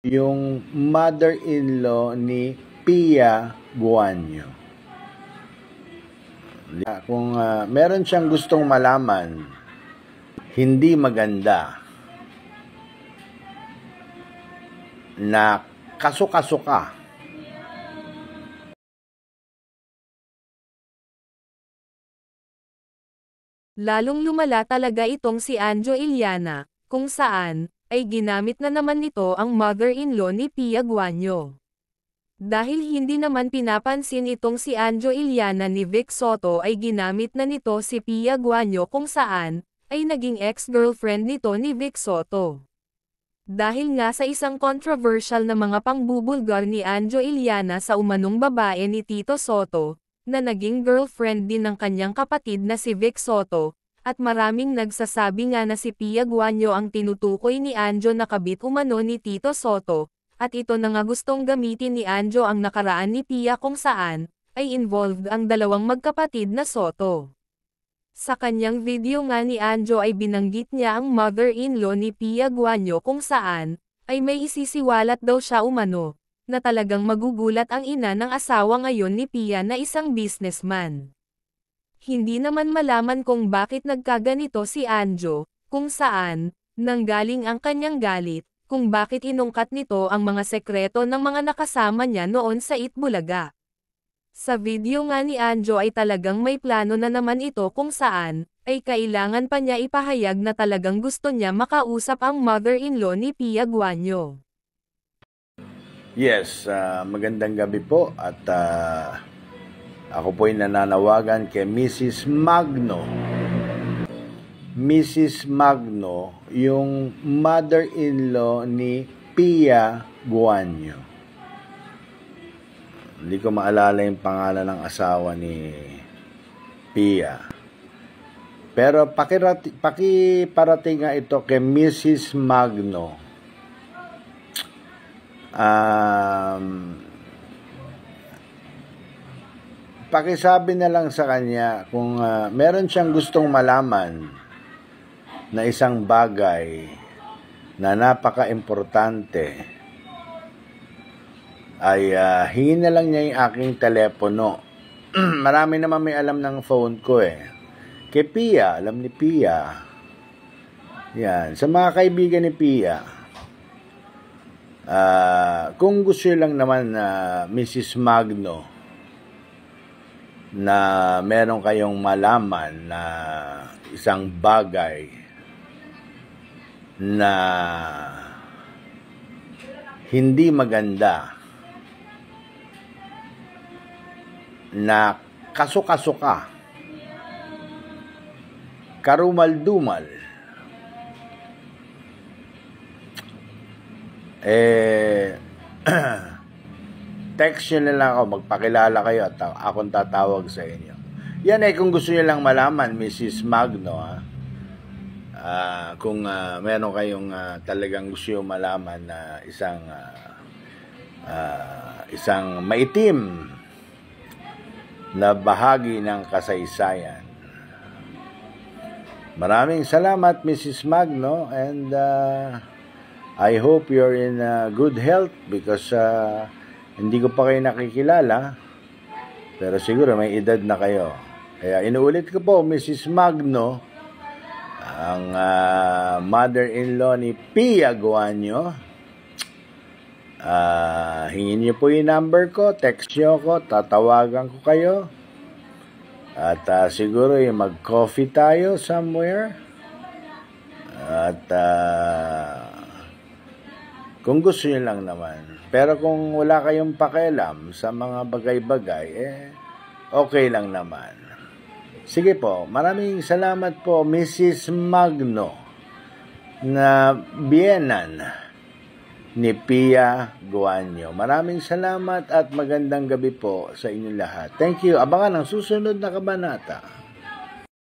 yung mother-in-law ni Pia Guanyo. Kung meron siyang gustong malaman, hindi maganda na kaso-kaso ka. Lalong lumala talaga itong si Anjo Iliana, kung saan, ay ginamit na naman nito ang mother-in-law ni Pia Guanyo. Dahil hindi naman pinapansin itong si Anjo Iliana ni Vic Soto ay ginamit na nito si Pia Guanyo kung saan, ay naging ex-girlfriend nito ni Vic Soto. Dahil nga sa isang controversial na mga pangbubulgar ni Anjo Iliana sa umanong babae ni Tito Soto, na naging girlfriend din ng kanyang kapatid na si Vic Soto, at maraming nagsasabi nga na si Pia Guanyo ang tinutukoy ni Anjo na kabit umano ni Tito Soto, at ito na nga gustong gamitin ni Anjo ang nakaraan ni Pia kung saan, ay involved ang dalawang magkapatid na Soto. Sa kanyang video nga ni Anjo ay binanggit niya ang mother-in-law ni Pia Guanyo kung saan, ay may isisiwalat daw siya umano, na talagang magugulat ang ina ng asawa ngayon ni Pia na isang businessman. Hindi naman malaman kung bakit nagkaganito si Anjo, kung saan, nanggaling ang kanyang galit, kung bakit inungkat nito ang mga sekreto ng mga nakasama niya noon sa Itbulaga. Sa video nga ni Anjo ay talagang may plano na naman ito kung saan, ay kailangan pa niya ipahayag na talagang gusto niya makausap ang mother-in-law ni Pia Guanyo. Yes, magandang gabi po at ako po'y nananawagan kay Mrs. Magno. Mrs. Magno, yung mother-in-law ni Pia Guanyo. Hindi ko maalala yung pangalan ng asawa ni Pia. Pero pakiparating nga ito kay Mrs. Magno. Pakisabi na lang sa kanya kung meron siyang gustong malaman na isang bagay na napaka-importante, ay hingin na lang niya yung aking telepono. Marami naman may alam ng phone ko eh. Kay Pia, alam ni Pia. Yan, sa mga kaibigan ni Pia. Kung gusto lang naman Mrs. Magno na meron kayong malaman na isang bagay na hindi maganda, na kaso-kaso ka, karumal-dumal, text nyo na lang ako, magpakilala kayo at akong tatawag sa inyo. Yan kung gusto nyo lang malaman, Mrs. Magno, kung meron kayong talagang gusto nyo malaman na isang maitim na bahagi ng kasaysayan. Maraming salamat, Mrs. Magno, and I hope you're in good health because hindi ko pa kayo nakikilala, pero siguro may edad na kayo. Kaya inuulit ko po, Mrs. Magno, ang mother-in-law ni Pia Guanyo. Hingin niyo po yung number ko, text niyo ko, tatawagan ko kayo. At siguro yung mag-coffee tayo somewhere. At kung gusto niyo lang naman. Pero kung wala kayong pakialam sa mga bagay-bagay, okay lang naman. Sige po, maraming salamat po, Mrs. Magno, na biyenan ni Pia Guanyo. Maraming salamat at magandang gabi po sa inyong lahat. Thank you. Abangan ang susunod na kabanata.